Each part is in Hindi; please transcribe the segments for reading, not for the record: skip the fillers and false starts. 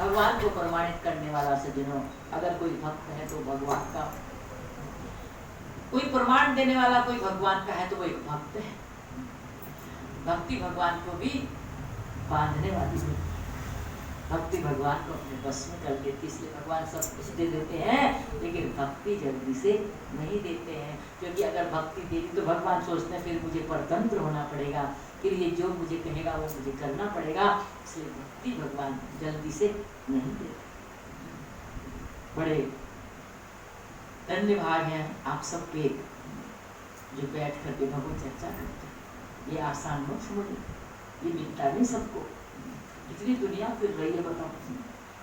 भगवान को प्रमाणित करने वाला सज्जनों, अगर कोई भक्त है तो भगवान का, कोई प्रमाण देने वाला कोई भगवान का है तो वो एक भक्त है। भक्ति भगवान को भी बांधने वाली है, भक्ति भगवान को अपने बस में कर देती, इसलिए भगवान सब कुछ दे देते हैं, लेकिन भक्ति जल्दी से नहीं देते हैं। क्योंकि अगर भक्ति देगी तो भगवान सोचते हैं फिर मुझे परतंत्र होना पड़ेगा, फिर ये जो मुझे कहेगा वो मुझे करना पड़ेगा, इसलिए भक्ति भगवान जल्दी से नहीं देते। बड़े धन्य भाग हैं आप सब पे जो बैठ करके भगवत चर्चा करते हैं। ये आसान मत समझो, ये मिलता नहीं सबको। इतनी दुनिया फिर रही है, बताओ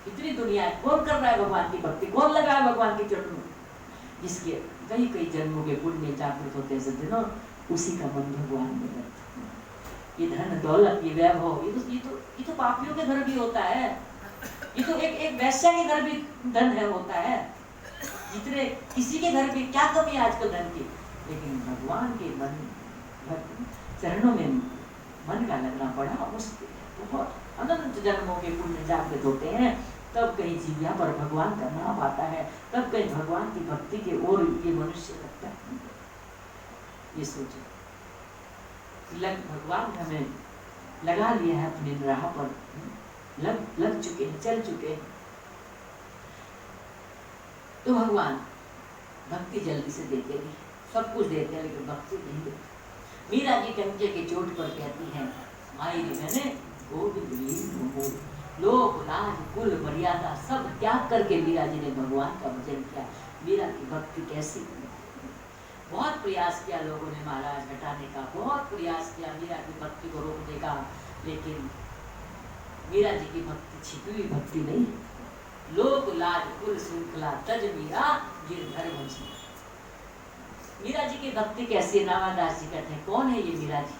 इतनी दुनिया है, कौन कर रहा है भगवान की भक्ति, कौन लगा है भगवान के चरणों में? जिसके कई कई जन्मों के पुण्य जागृत होते हैं सज्जनों, उसी का मन भगवान में रहता है। ये धन दौलत, ये वैभव, ये तो पापियों के घर भी होता है। ये तो एक वैश्या के घर भी धन है होता है। जितने किसी के घर भी क्या कमी है आजकल धन की, लेकिन भगवान के मन चरणों में मन का लगना बड़ा मुश्किल है। बहुत अनंत जन्मों के पुण्य जागृत होते हैं, तब कहीं जीविया पर भगवान का नाम आता है, तब कहीं भगवान की भक्ति के ओर ये मनुष्य लगता है। ये सोचो, भगवान हमें लगा लिया है अपनी राह पर, लग चुके हैं, चल चुके हैं, तो भगवान भक्ति जल्दी से देते नहीं, सब कुछ देते हैं लेकिन भक्ति नहीं देते। मीरा जी कंचे के चोट पर कहती हैं, माई रे मैंने गोविंद लीन मोह, लोक लाज कुल मर्यादा सब त्याग करके मीरा जी ने भगवान का भजन किया। मीरा की भक्ति कैसी, बहुत प्रयास किया लोगों ने महाराज हटाने का, बहुत प्रयास किया मीरा की भक्ति को रोकने का, लेकिन मीरा जी की भक्ति छिपी हुई भक्ति नहीं। लोक लाज कुल श्रृंखला तज मीरा गिरधर भजी। मीरा जी की भक्ति कैसी है? नामादास जी कहते हैं, कौन है ये मीरा जी?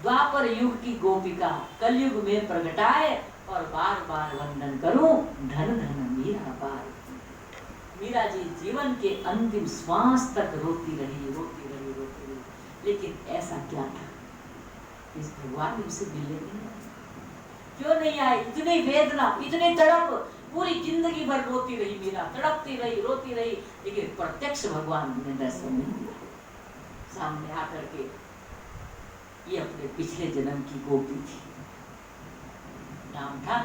द्वापर युग की गोपिका कलयुग में प्रगटाए, और बार बार वंदन करूं धन धन मीरा बार। मीरा जी जीवन के अंतिम श्वास तक रोती रही, लेकिन ऐसा क्या था, इस भगवान ने उसे मिलने नहीं आए। क्यों नहीं आए? इतनी वेदना, इतनी तड़प, पूरी जिंदगी भर रोती रही मीरा, तड़पती रही, रोती रही, लेकिन प्रत्यक्ष भगवान ने दर्शन नहीं दिया। सामने आकर के ये अपने पिछले जन्म की गोपी थी, नाम था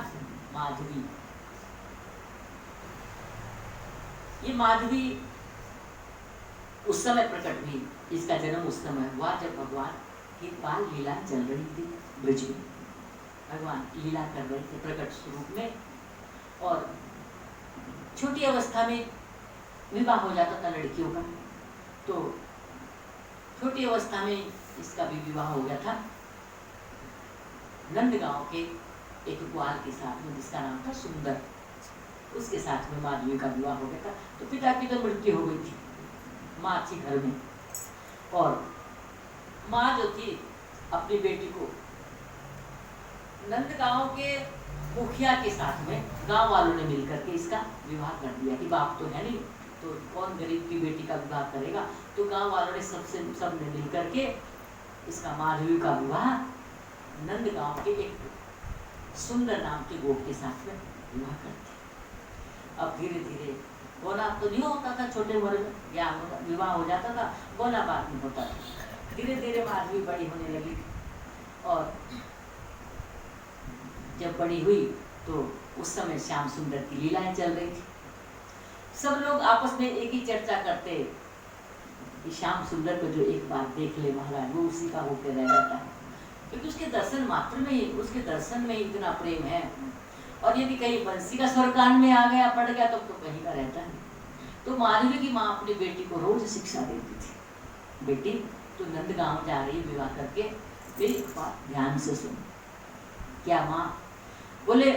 माधवी। ये माधवी उस समय प्रकट हुई, इसका जन्म उस समय हुआ जब भगवान की बाल लीला चल रही थी ब्रज में। भगवान लीला कर रहे थे प्रकट स्वरूप में, और छोटी अवस्था में विवाह हो जाता था लड़कियों का, तो छोटी अवस्था में इसका भी विवाह हो गया था नंदगांव के एक ग्वाल के साथ में, जिसका नाम था सुंदर। उसके साथ में माधवी का विवाह हो गया था। तो पिता की तो मृत्यु हो गई थी, माँ थी घर में, और माँ जो थी अपनी बेटी को नंदगांव के मुखिया के साथ में गांव वालों ने मिलकर के इसका विवाह कर दिया कि बाप तो है नहीं, तो कौन गरीब की बेटी का विवाह करेगा। तो गांव वालों ने सब ने मिलकर के इसका माधवी का विवाह नंदगांव के एक सुंदर नाम के गोप के साथ में विवाह कर दिया। अब धीरे धीरे बोला तो नहीं होता था, छोटे उम्र में क्या विवाह हो जाता था, बोला बात नहीं होता था। धीरे धीरे माधवी बड़ी होने लगी, और जब बड़ी हुई तो उस समय श्याम सुंदर की लीलाएं चल रही थी। सब लोग आपस में एक ही चर्चा करते कि श्याम सुंदर को जो एक बार देख ले महाराज, वो उसी का होकर रह जाता है, क्योंकि उसके दर्शन मात्र में, उसके दर्शन में इतना प्रेम है। और यदि कहीं बंसी का स्वर कान में आ गया, पड़ गया, तब तो कहीं का रहता है। तो माधवी की माँ अपनी बेटी को रोज शिक्षा देती थी, बेटी तो नंदगांव जा रही विवाह करके, मेरी बात ध्यान से सुन। क्या माँ? बोले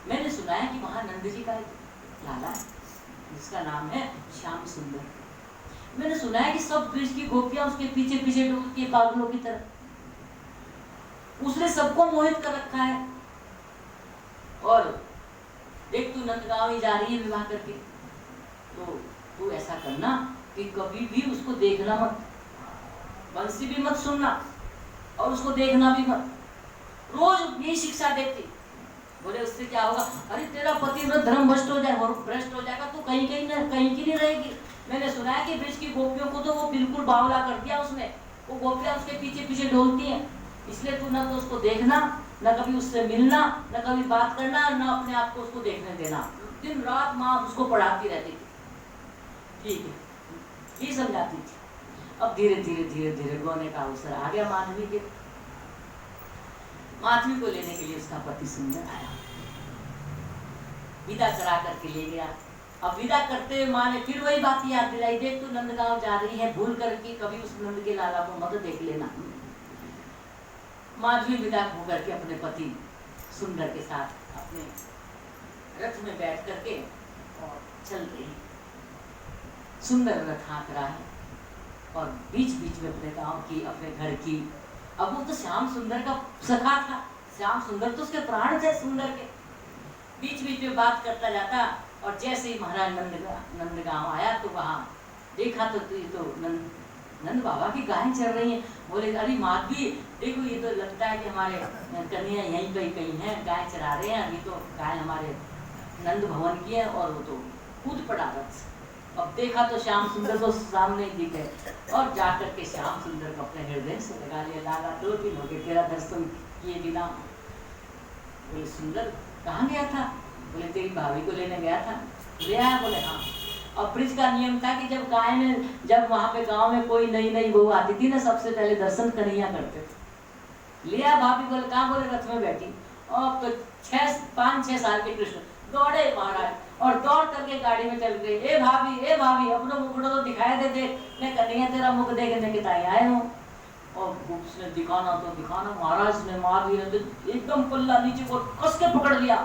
मैंने सुना है कि वहाँ नंद जी का लाला है जिसका नाम है श्याम सुंदर। मैंने सुना है कि सब ब्रज की गोपियां उसके पीछे पीछे डूबती है पागलों की तरह, उसने सबको मोहित कर रखा है। और देख तू नंदगांव ही जा रही है विवाह करके, तो तू ऐसा करना कि कभी भी उसको देखना मत, बंसी भी मत सुनना, और उसको देखना भी मत। रोज ये शिक्षा देती, बोले उससे क्या होगा? अरे तेरा पतिव्रत धर्म भ्रष्ट हो जाए, भ्रष्ट हो जाएगा, तो कहीं की नहीं रहेगी। मैंने सुना है कि ब्रज की गोपियों को तो वो बिल्कुल बावला कर दिया उसने, वो गोपियां उसके पीछे पीछे डोलती हैं। इसलिए तू न तो उसको देखना, न कभी उससे मिलना, न कभी बात करना, न अपने आप को उसको देखने देना। दिन रात माँ उसको पढ़ाती रहती थी, ठीक है, ये समझाती थी। अब धीरे धीरे धीरे धीरे रोने का अवसर आ गया माधवी के। माधवी को लेने के लिए उसका पति सुंदर आया, विदा करा करके ले गया। अब विदा करते हुए माँ ने फिर वही बात याद दिलाई, देख तू नंदगांव जा रही है, भूल करके कभी उस नंद के लाला को मत देख लेना। माधवी विदा होकर के अपने पति सुंदर के साथ अपने रथ में बैठ करके और चल रही। सुंदर रथ हाँक रहा है और बीच बीच में अपने गांव की, अपने घर की। अब वो तो श्याम सुंदर का सखा था, श्याम सुंदर तो उसके प्राण थे सुंदर के। बीच बीच में बात करता जाता और जैसे ही महाराज नंदगांव आया तो वहाँ देखा तो ये तो नंद बाबा की गायें चल रही हैं। बोले अरे माधवी देखो, ये तो लगता है कि हमारे कन्हैया यहीं पे कहीं हैं, गाय चरा रहे हैं। अभी तो गाय हमारे नंद भवन की है और वो तो कूद पड़ा रथ। अब देखा तो श्याम सुंदर तो सामने ही दिखे और जाकर के श्याम सुंदर को अपने हृदय से लगा लिया। लाला 2 दिन हो गए तेरा दर्शन किए बिना। बोले सुंदर कहाँ गया था? बोले तेरी भाभी को लेने गया था। ले आया? बोले हाँ। अब ब्रिज का नियम था कि जब वहाँ पे गांव में कोई नई बहू आती थी ना, सबसे पहले दर्शन कन्हैया करते थे। लिया भाभी? बोले कहाँ? बोले रथ में बैठी। और तो 5-6 साल के कृष्ण दौड़े महाराज और दौड़ करके गाड़ी में चल गए। ए भाभी अपना मुखड़ा तो दिखाई दे, मैं कन्हैया तेरा मुख देखने के ताई आए हूँ। और उसने दिखाना तो दिखाना, महाराज ने मार दिया तो एकदम पल्ला नीचे को कस के पकड़ लिया।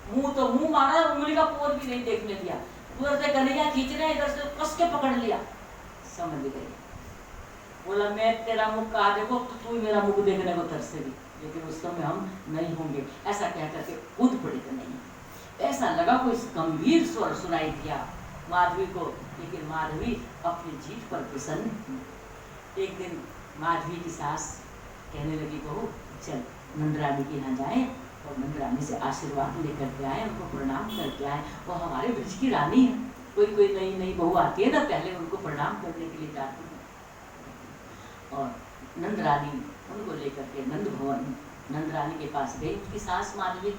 मुंह मारा, उंगली का पोर भी नहीं देखने दिया। उधर से कन्हैया खींच रहे, इधर से कस के पकड़ लिया। समझ गई। बोला मैं तेरा मुख कहा देखो तो तू मेरा मुख देखने को तरसेगी, लेकिन उस समय हम नहीं होंगे। ऐसा कह करके कूद पड़ी कन्हैया। ऐसा लगा कोई गंभीर स्वर सुनाई दिया माधवी को, लेकिन माधवी अपनी जीत पर प्रसन्न थी। एक दिन माधवी की सास कहने लगी, बहू चल नंदरानी के यहाँ जाए और नंदरानी से आशीर्वाद लेकर के आए, उनको प्रणाम करके आए। वो हमारे ब्रज की रानी है। कोई नई बहू आती है ना, पहले उनको प्रणाम करने के लिए जाती है। और नंदरानी उनको लेकर के नंद भवन नंदरानी के पास गई, उसकी सास माधवी।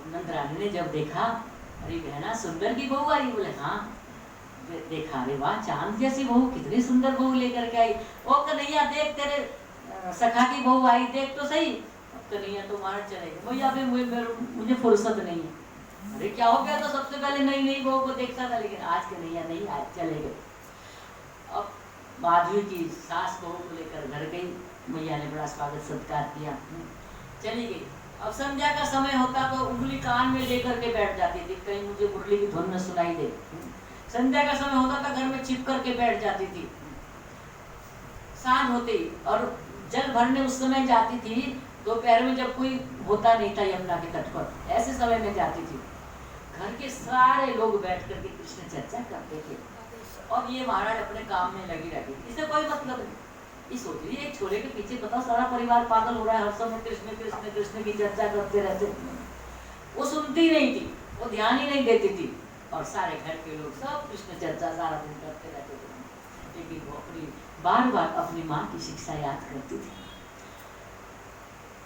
नंदरानी ने जब देखा, अरे बहना सुंदर की बहू आई? बोले हाँ। देखा, अरे वाह चांद जैसी बहू, कितनी सुंदर बहू लेकर के आई। ओ कन्हैया देख तेरे सखा की बहू आई, देख तो सही। अब कन्हैया तो मार चलेगा, भैया मुझे फुर्सत नहीं है। अरे क्या हो गया? तो सबसे पहले नई बहू को देखता था, लेकिन आज कन्हैया नहीं आए, चले गए। अब माधवी की सास बहू को लेकर घर गई, मैया ने बड़ा स्वागत सत्कार किया, चली गई। अब संध्या का समय होता तो उंगली कान में लेकर के बैठ जाती थी, कहीं मुझे मुरली की धुन न सुनाई दे। संध्या का समय होता था, घर में छिप करके बैठ जाती थी। सांझ होती और जल भरने उस समय जाती थी, दोपहर में जब कोई होता नहीं था यमुना के तट पर, ऐसे समय में जाती थी। घर के सारे लोग बैठ करके कृष्ण चर्चा करते थे और ये महाराज अपने काम में लगी रहती थी, इसे कोई मतलब नहीं। ये सोच रही है एक छोरे के पीछे बताओ सारा परिवार पागल हो रहा है, हर समय कृष्ण कृष्ण कृष्ण की चर्चा करते रहते। वो सुनती नहीं थी, वो ध्यान ही नहीं देती थी और सारे घर के लोग सब कृष्ण चर्चा सारा दिन करते रहते थे। लेकिन वो अपनी बार बार अपनी माँ की शिक्षा याद करती थी।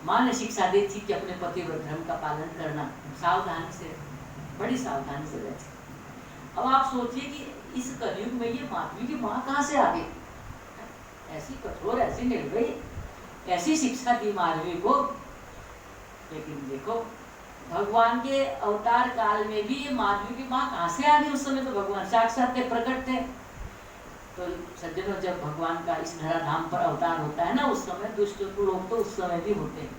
माँ ने शिक्षा दी थी कि अपने पतिव्रत धर्म का पालन करना, सावधानी से, बड़ी सावधानी से रहती। अब आप सोचिए कि इस कलयुग में ये माधवी की माँ कहाँ से आ गई? ऐसी कठोर, ऐसी निर्भय, ऐसी शिक्षा दी माधवी को। लेकिन देखो भगवान के अवतार काल में भी ये माधवी की माँ कहाँ से आ गई? उस समय तो भगवान साक्षात थे, प्रकट थे। तो सज्जनों, जब भगवान का इस धराधाम पर अवतार होता है ना, उस समय दुष्ट लोग तो उस समय भी होते हैं।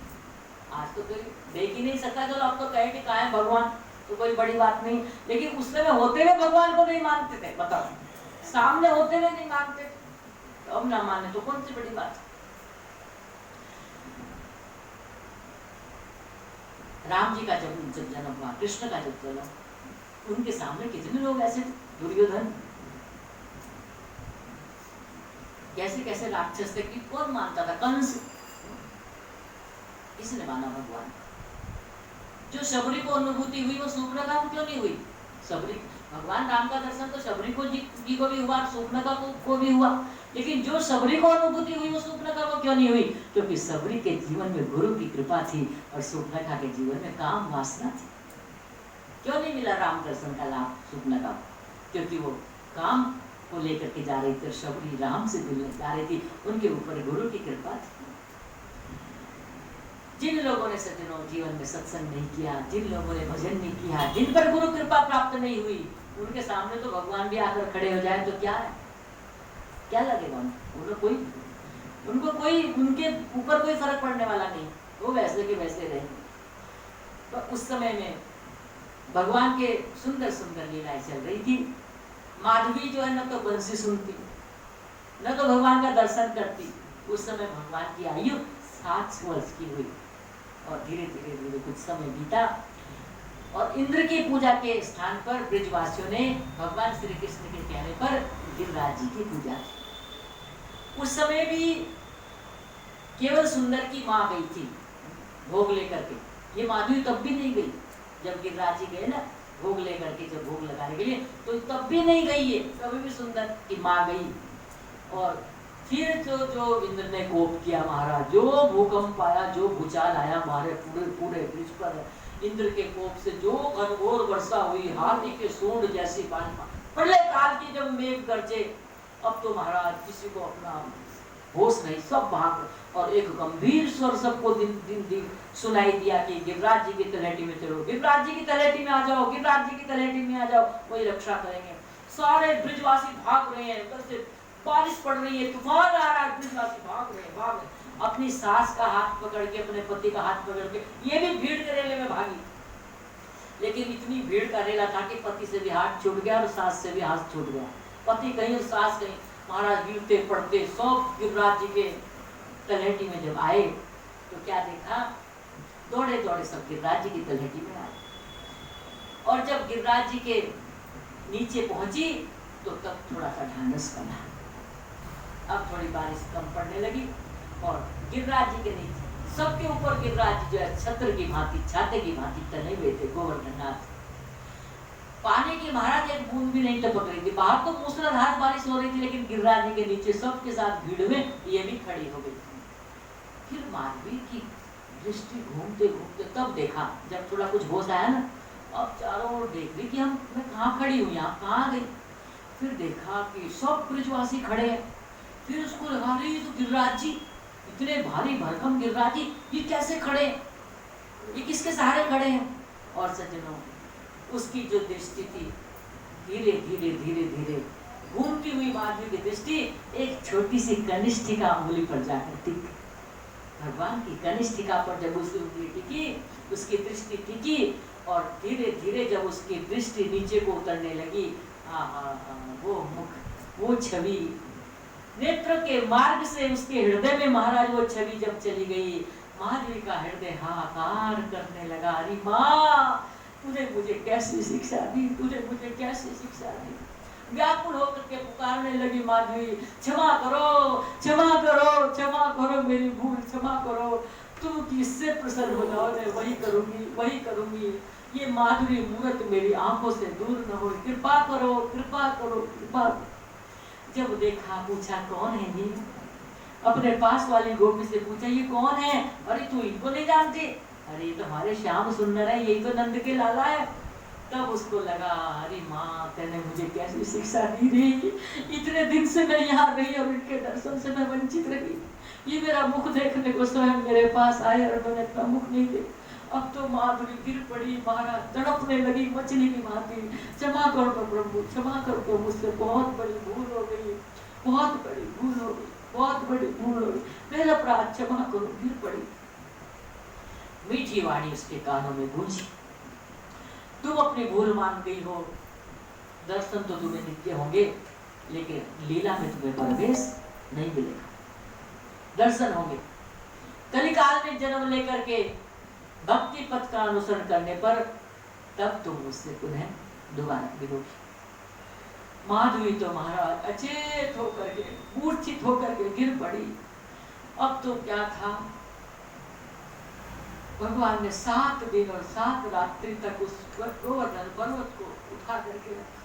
आज तो कोई देख ही नहीं सकता, चलो अब तो कहे कि कहाँ है भगवान, तो कोई बड़ी बात नहीं। लेकिन उस समय होते हुए भगवान को नहीं मानते थे। बताओ, सामने होते हुए नहीं मानते, तो अब ना माने तो कौन सी बड़ी बात। राम जी का जब जन्म हुआ, कृष्ण का जब जन्म, उनके सामने कितने लोग ऐसे थे, दुर्योधन, कैसे कैसे राक्षस थे कि कौन मानता था? कंस, किसने माना भगवान? जो शबरी को अनुभूति हुई वो सूर्पनखा को क्यों नहीं हुई? शबरी भगवान राम का दर्शन तो शबरी को जी को भी हुआ, सूर्पनखा को भी हुआ, लेकिन जो शबरी को अनुभूति हुई वो सूर्पनखा को क्यों नहीं हुई? क्योंकि शबरी के जीवन में गुरु की कृपा थी और सूर्पनखा के जीवन में काम वासना थी। क्यों नहीं मिला राम दर्शन का लाभ सूर्पनखा को? क्योंकि वो काम को लेकर के जा रही थी, शबरी राम से मिलने जा रही थी, उनके ऊपर गुरु की कृपा थी। जिन लोगों ने सज्जनों जीवन में सत्संग नहीं किया, जिन लोगों ने भजन नहीं किया, जिन पर गुरु कृपा प्राप्त नहीं हुई, उनके सामने तो भगवान भी आकर खड़े हो जाए तो क्या है, क्या लगेगा उनको कोई उनके ऊपर कोई फर्क पड़ने वाला नहीं, वो वैसे के वैसे रहेंगे। तो उस समय में भगवान के सुंदर सुंदर लीलाएं चल रही थी। माधवी जो है न तो बंसी सुनती, न तो भगवान का दर्शन करती। उस समय भगवान की आयु 7 वर्ष की हुई और धीरे धीरे धीरे कुछ समय बीता और इंद्र की पूजा के स्थान पर ब्रजवासियों ने भगवान श्री कृष्ण के कहने पर गिरिराज जी की पूजा की। उस समय भी केवल सुंदर की माँ गई थी भोग लेकर के, ये माधवी तब भी नहीं गई। जब गिरिराज जी गए ना भोग लेकर के, जब भोग लगाने के लिए, तो तब भी नहीं गई है, तभी भी सुंदर की माँ गई। और फिर जो इंद्र ने कोप किया महाराज, जो भूकंप आया, जो भूचाल आया हमारे पूरे ब्रिज पर, इंद्र के कोप से जो घनघोर वर्षा हुई, हाथी के सूंड जैसी पानी, प्रलय काल की जब मेघ गरजे, अब तो महाराज किसी को अपना होश नहीं, सब भाग। और एक गंभीर स्वर सबको दिन सुनाई दिया कि गिरिराज जी की तलहटी में चलो, गिरिराज जी की तलहटी में आ जाओ, गिरिराज जी की तलहटी में आ जाओ, वही रक्षा करेंगे। सारे ब्रिजवासी भाग रहे हैं, उधर से बारिश पड़ रही है, तूफान आ रहा है, ब्रिजवासी भाग रहे अपनी सास का हाथ पकड़ के, अपने पति का हाथ पकड़ के, ये भी भीड़ के रेले में भागी। लेकिन इतनी भीड़ का रेला था कि पति से भी हाथ छूट गया और सास से भी हाथ छूट गया। पति कहीं और सास कहीं। महाराज गिरते पड़ते सब गिरिराज जी के तलहटी में जब आए तो क्या देखा, दौड़े दौड़े सब गिरिराज जी की तलहटी में आए। और जब गिरिराज जी के नीचे पहुंची तो तब थोड़ा सा ढांढस बना, अब थोड़ी बारिश कम पड़ने लगी और गिरिराज जी के नीचे सबके ऊपर गिरिराज जी जो है छत्र की भांति, छाते की भांति तने हुए थे, गोवर्धननाथ। पानी की महाराज एक बूंद भी नहीं टपक रही थी। बाहर तो मूसलाधार बारिश हो रही थी, लेकिन गिरिराज जी के नीचे सबके साथ भीड़ में ये भी खड़ी हो गई थी। फिर माधवी की दृष्टि घूमते घूमते तब देखा, जब थोड़ा कुछ होश आया ना, अब चारों ओर देख रही कि मैं कहाँ खड़ी हूँ, यहाँ कहाँ गई। फिर देखा कि सब ब्रिजवासी खड़े हैं। फिर उसको लगा रही तो गिरिराज जी, इतने भारी भरकम गिरिराज जी, ये कैसे खड़े, ये किसके सहारे खड़े हैं। और सज्जनों, उसकी जो दृष्टि थी धीरे धीरे धीरे धीरे घूमती हुई माधवी की दृष्टि एक छोटी सी कनिष्ठिका अंगुली पर जाकर टिक। भगवान की कनिष्ठिका पर जब उसकी उंगली टिकी, उसकी दृष्टि टिकी और धीरे धीरे जब उसकी दृष्टि नीचे को उतरने लगी, वो मुख, वो छवि नेत्र के मार्ग से उसके हृदय में महाराज वो छवि जब चली गई, माधवी का हृदय हाहाकार करने लगा। अरे माँ, तुझे मुझे कैसी शिक्षा दी, तुझे मुझे कैसी शिक्षा दी। व्याकुल होकर के पुकारने लगी माधवी, क्षमा करो, क्षमा करो, क्षमा करो, मेरी भूल क्षमा करो, तुम किससे प्रसन्न हो जाओ, वही करूंगी, वही करूंगी। ये माधुरी मूर्त मेरी आंखों से दूर न हो, कृपा करो, कृपा करो, कृपा करो। जब देखा, पूछा कौन है ये, अपने पास वाली गोपी से पूछा ये कौन है। अरे तू इनको नहीं जानती, अरे ये तो हमारे श्याम सुंदर है, यही तो नंद के लाला है। तब उसको लगा, अरे माँ, तेने मुझे कैसी शिक्षा दी थी, इतने दिन से मैं यहाँ रही और इनके दर्शन से मैं वंचित रही। ये मेरा मुख देखने को स्वयं मेरे पास आए और मैंने अपना मुख नहीं देखा। अब तो माधुरी गिर पड़ी, महाराज तड़पने लगी मछली की भांति। क्षमा करो प्रभु, क्षमा करो, मुझसे बहुत बड़ी भूल हो गई, बहुत बड़ी भूल हो गई, बहुत बड़ी भूल हो गई, मेरा अपराध, क्षमा करो। गिर पड़ी। मीठी वाणी उसके कानों में गूंजी, तुम अपनी भूल मान गई हो, दर्शन तो तुम्हें नित्य होंगे, लेकिन लीला में तुम्हें प्रवेश नहीं मिलेगा। दर्शन होंगे कलिकाल में जन्म लेकर के भक्ति पथ का अनुसरण करने पर, तब तुम मुझसे पुनः दोबारा मिलोगी। माधवी तो महाराज अचेत होकर के, मूर्छित होकर के गिर पड़ी। अब तो क्या था, भगवान ने 7 दिन और 7 रात्रि तक उस गोवर्धन पर्वत को उठा करके रखा।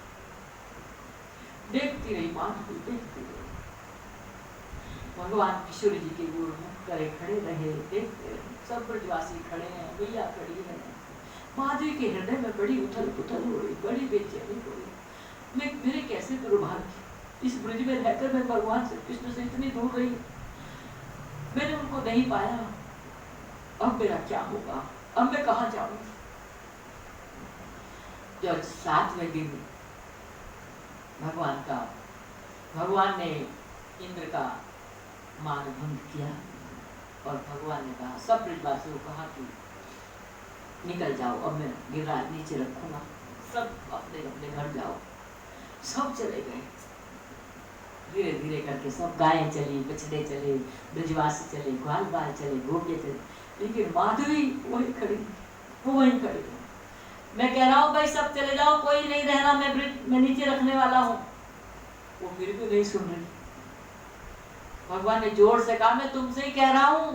देखती रही माधवी, देखती रही। भगवान किशोर जी के गुरु मुख करे खड़े रहे, देखते रहे। सब ब्रजवासी खड़े हैं, मैया खड़ी है। माधवी के हृदय में बड़ी उथल पुथल हो रही, बड़ी बेचैनी हो रही। मेरे कैसे दुर्भाग्य, इस ब्रज में रहकर मैं भगवान श्री कृष्ण से इतनी दूर रही, मैंने उनको नहीं पाया। अब मेरा क्या होगा, अब मैं कहाँ जाऊं? जब 7वें दिन भगवान ने इंद्र का मान भंग किया और भगवान ने कहा, सब ब्रजवासियों को कहा कि निकल जाओ, अब मैं गिरिराज नीचे रखूंगा, सब अपने अपने घर जाओ। सब चले गए। धीरे धीरे करके सब गायें चली, बछड़े चले, ब्रजवासी चले, ग्वाल बाल चले, घोड़े चले, लेकिन माधवी वही खड़ी, वो वहीं खड़ी। मैं कह रहा हूँ भाई सब चले जाओ, कोई नहीं रहना, मैं नीचे रखने वाला हूँ। वो फिर भी नहीं सुन रही। भगवान ने जोर से कहा, मैं तुमसे ही कह रहा हूँ,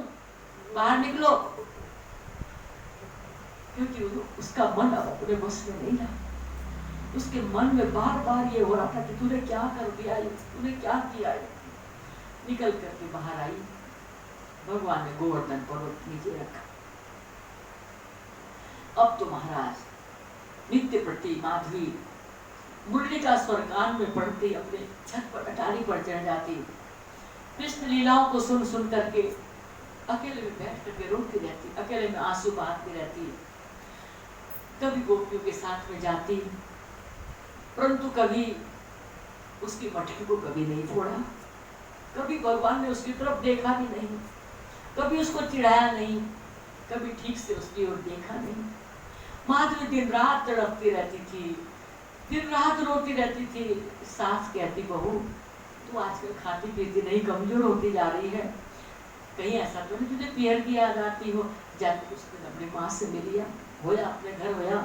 बाहर निकलो। क्योंकि उसका मन अब अपने बस में नहीं रहा। उसके मन में बार बार ये हो रहा था कि तूने क्या कर दिया, तूने क्या किया। निकल करके बाहर आई। भगवान ने गोवर्धन पर्वत नीचे रखा। अब तो महाराज नित्य प्रति माधवी मुरली का स्वर कान में पढ़ती अपने छत पर अटारी पर चढ़ जाती। कृष्ण लीलाओं को सुन सुन करके अकेले में बैठ करके रोती रहती, अकेले में आंसू बहाती रहती। कभी गोपियों के साथ में जाती, परंतु कभी उसकी मटकी को कभी नहीं फोड़ा, कभी भगवान ने उसकी तरफ देखा भी नहीं, कभी उसको चिढ़ाया नहीं, कभी ठीक से उसकी ओर देखा नहीं। माधवी दिन रात तड़पती रहती थी, दिन रात रोती रहती थी। सास कहती, बहू तू आजकल खाती पीती नहीं, कमजोर होती जा रही है, कहीं ऐसा तो नहीं तुझे पीहर की याद आती हो? जाके उसने अपनी माँ से मिलिया, होया अपने घर होया।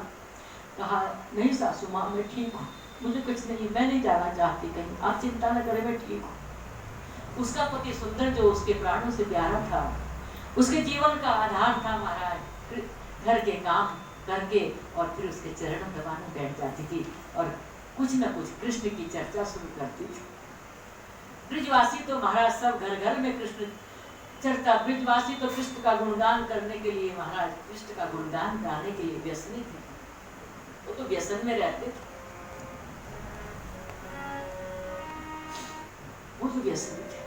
कहा, नहीं सासू माँ मैं ठीक हूँ, मुझे कुछ नहीं, मैं नहीं जाना चाहती कहीं, आप चिंता न करें, मैं ठीक हूँ। उसका पति सुंदर जो उसके प्राणों से प्यारा था, उसके जीवन का आधार था महाराज, घर के काम करके और फिर उसके चरण दबाने बैठ जाती थी और कुछ न कुछ कृष्ण की चर्चा शुरू करती थी। ब्रजवासी तो महाराज सब घर घर में कृष्ण चर्चा, ब्रजवासी तो कृष्ण का गुणगान करने के लिए महाराज, कृष्ण का गुणगान गाने के लिए व्यसनी थे। वो तो व्यसन में रहते थे, वो तो व्यसनी थे।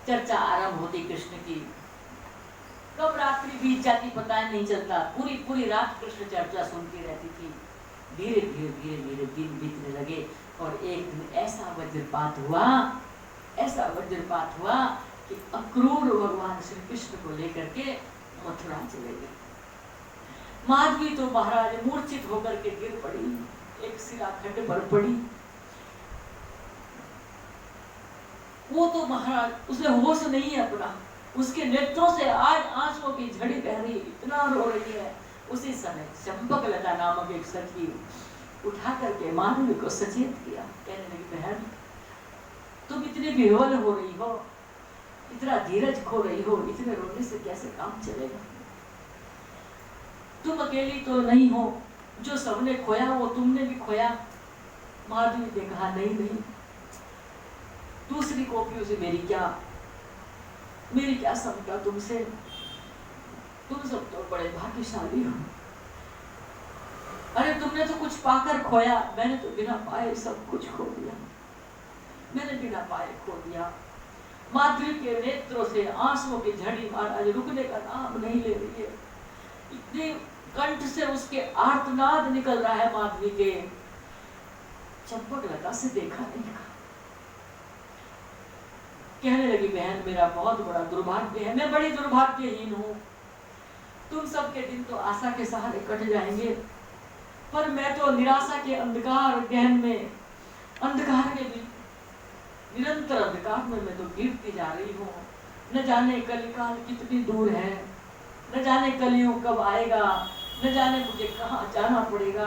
चर्चा आरंभ होती कृष्ण की, कब रात्रि बीत जाती पता नहीं चलता, पूरी पूरी रात कृष्ण चर्चा सुनती रहती थी। धीरे धीरे धीरे धीरे दिन बीतने लगे और एक दिन ऐसा वज्रपात हुआ कि अक्रूर भगवान श्री कृष्ण को लेकर के मथुरा चले गए। माधवी तो महाराज मूर्छित होकर के गिर पड़ी, एक शिलाखंड पर पड़ी। वो तो महाराज उसे होश नहीं है अपना, उसके नेत्रों से आज आंसुओं की झड़ी बह रही, इतना रो रही है। उसी समय चंपकलता नामक एक सखी उठा करके माधवी को सचेत किया, कहने लगी, बहन तुम इतनी विह्वल हो रही हो, इतना धीरज खो रही हो, इतने रोने से कैसे काम चलेगा? तुम अकेली तो नहीं हो, जो सबने खोया वो तुमने भी खोया। माधवी ने कहा, नहीं नहीं, दूसरी गोपियों से मेरी क्या समझा तुमसे, तुम सब तो बड़े भाग्यशाली हो। अरे तुमने तो कुछ पाकर खोया, मैंने तो बिना पाए सब कुछ खो दिया, मैंने बिना पाए खो दिया। माधवी के नेत्रों से आंसुओं की झड़ी महाराज रुकने का नाम नहीं ले रही है। इतने कंठ से उसके आर्तनाद निकल रहा है माधवी के। चंपकलता से देखा नहीं कहा, कहने लगी, बहन मेरा बहुत बड़ा दुर्भाग्य है, मैं बड़ी दुर्भाग्यहीन हूँ। तुम सबके दिन तो आशा के सहारे कट जाएंगे, पर मैं तो निराशा के अंधकार गहन में, अंधकार के निरंतर अंधकार में मैं तो गिरती जा रही हूँ। न जाने कलिकाल कितनी दूर है, न जाने कलियुग कब आएगा, न जाने मुझे कहाँ जाना पड़ेगा,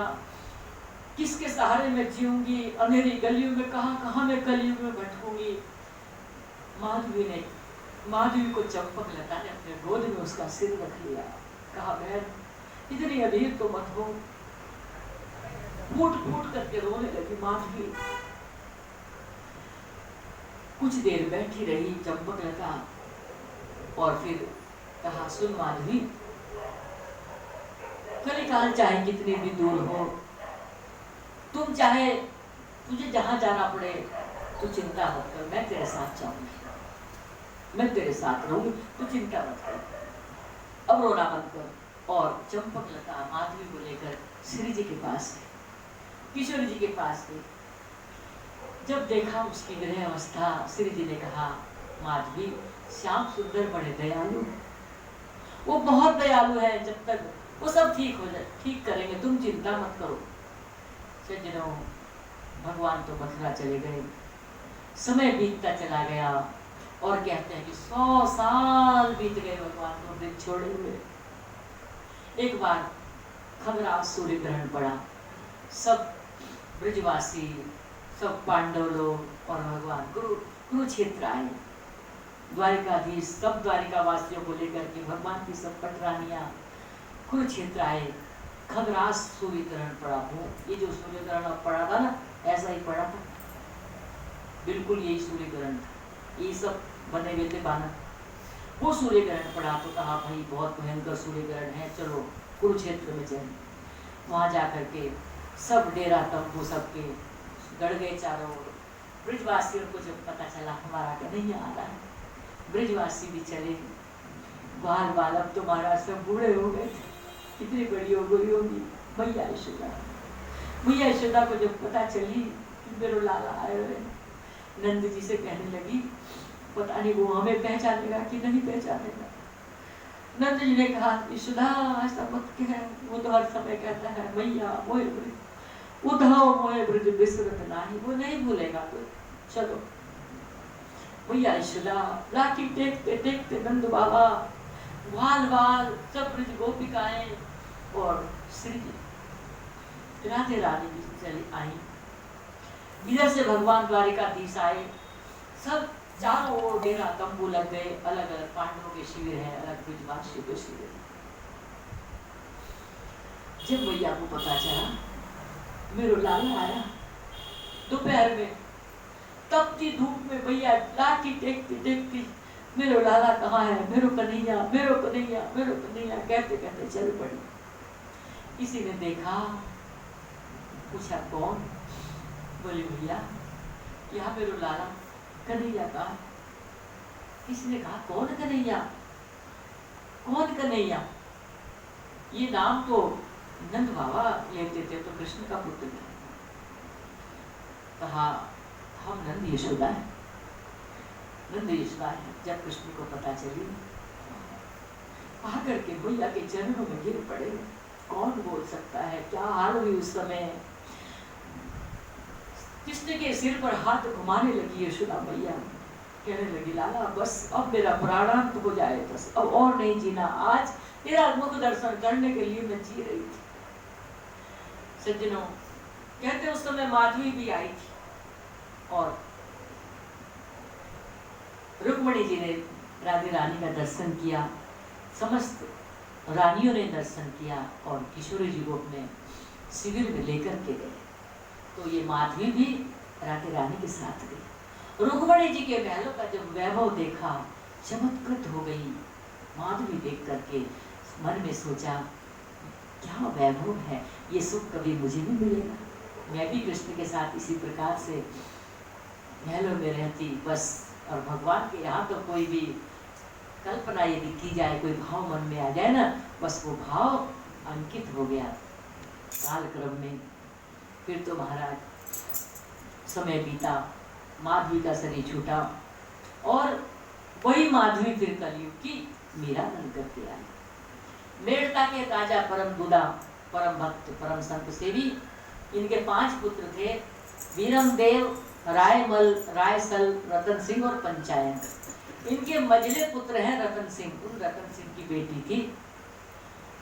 किसके सहारे मैं जीऊंगी, अंधेरी गलियों में कहाँ कहाँ मैं कलियुग में भटकूंगी। माधवी ने माधवी को चंपक लता ने अपने गोद में उसका सिर रख लिया। कहा बहन इतनी अधीर तो मत हो। फूट फूट करके रोने लगी माधवी। कुछ देर बैठी रही चंपक लता और फिर कहा सुन माधवी, कलिकाल चाहे कितनी भी दूर हो, तुम चाहे तुझे जहां जाना पड़े तू चिंता मत कर, मैं तेरे साथ जाऊंगी, मैं तेरे साथ रहूंगी, तू चिंता मत कर, अब रोना मत कर। और चंपक लता माधवी को लेकर श्री जी के पास गई, किशोरी जी के पास गई। जब देखा उसकी गृह अवस्था, श्री जी ने कहा माधवी श्याम सुंदर बड़े दयालु, वो बहुत दयालु है, जब तक वो सब ठीक हो जाए ठीक करेंगे, तुम चिंता मत करो। सज्जनों, भगवान तो मथुरा चले गए, समय बीतता चला गया और कहते हैं कि 100 साल बीत गए भगवान को दिन छोड़े हुए। एक बार खगरास सूर्य ग्रहण पड़ा, सब ब्रजवासी, सब पांडव लोग और भगवान कुरुक्षेत्र आए। द्वारिकाधीश सब द्वारिका वासियों को लेकर के भगवान की सब पटरानियां कुरुक्षेत्र आए। खगरास सूर्य ग्रहण पड़ा हो, ये जो सूर्य ग्रहण पड़ा था ना, ऐसा ही पड़ा था, बिल्कुल यही सूर्य ग्रहण था, ये सब बने हुए थे बानर। वो सूर्य ग्रहण पड़ा तो कहा भाई बहुत भयंकर सूर्य ग्रहण है, चलो कुरुक्षेत्र में चले। वहां जाकर के सब डेरा तंबू सबके गड़ गए चारों ओर। ब्रजवासियों को जब पता चला हमारा कन्हैया आ रहा है, ब्रजवासी भी चले। बाल बाल अब तो महाराज सब बूढ़े हो गए थे, कितनी बड़ी हो गई होगी मैया यशोदा। मैया यशोदा को जब पता चली कि मेरे लाला आए हुए, नंद जी से कहने लगी पता नहीं वो हमें पहचानेगा कि नहीं पहचानेगा। नंद जी ने कहा यशोदा ऐसा मत कह, वो तो हर समय कहता है मैया मोहे ब्रज उद्धव मोहे ब्रज बिसरत नाही, वो नहीं भूलेगा। तो चलो मैया यशोदा लाठी टेकते टेकते नंद बाबा, वाल वाल सब ब्रज गोपिकाएं और श्री जी राधे रानी जी चली आई। इधर से भगवान द्वारिकाधीश आए, सब चारों ओर डेरा तंबू लग गए, अलग अलग पांडवों के शिविर है, अलग ब्रजवासियों के शिविर है। जब मैया को पता चला मेरा लाला आया दोपहर में, तपती धूप में मैया लाठी टेकती टेकती मेरो लाला कहाँ है, मेरो कन्हैया, मेरो कन्हैया, मेरो कन्हैया कहते कहते चल पड़ी। किसी ने देखा, पूछा कौन? बोले भैया यहाँ मेरो लाला कन्हैया कहाँ है। किसी ने कहा कौन कन्हैया, कौन कन्हैया? ये नाम तो नंद बाबा लेते थे, तो कृष्ण का पुत्र था। कहा हम नंद यशोदा है, नंद यशोदा है। जब कृष्ण को पता चली, आकर के मैया के चरणों में गिर पड़े। कौन बोल सकता है क्या हाल हुई उस समय। कृष्ण के सिर पर हाथ घुमाने लगी यशोदा मैया, कहने लगी लाला बस अब मेरा प्राणांत हो जाए, बस अब और नहीं जीना, आज तेरा मुख दर्शन करने के लिए मैं जी रही थी। सज्जनों, कहते उस समय माधवी भी आई थी और रुक्मणी जी ने राधे रानी का दर्शन किया, समस्त रानियों ने दर्शन किया और किशोरी जी को अपने शिविर में लेकर के गए। तो ये माधवी भी राधे रानी के साथ गई। रुक्मणी जी के महलों का जब वैभव देखा, चमत्कृत हो गई। माधवी देख करके मन में सोचा क्या वैभव है, ये सुख कभी मुझे नहीं मिलेगा, मैं भी कृष्ण के साथ इसी प्रकार से महलों में रहती बस। और भगवान के यहाँ तो कोई भी कल्पना यदि की जाए, कोई भाव मन में आ जाए ना, बस वो भाव अंकित हो गया कालक्रम में। फिर तो महाराज समय बीता, माधवी का शरीर छूटा और वही माधवी फिर कलयुग की मीरा बन करके आई। मेड़ता के राजा परम दुदा, परम भक्त, परम संत सेवी, इनके 5 पुत्र थे, वीरम देव, रायमल, रायसल, रतन सिंह और पंचायन। इनके मझले पुत्र हैं रतन सिंह। उन रतन सिंह की बेटी थी।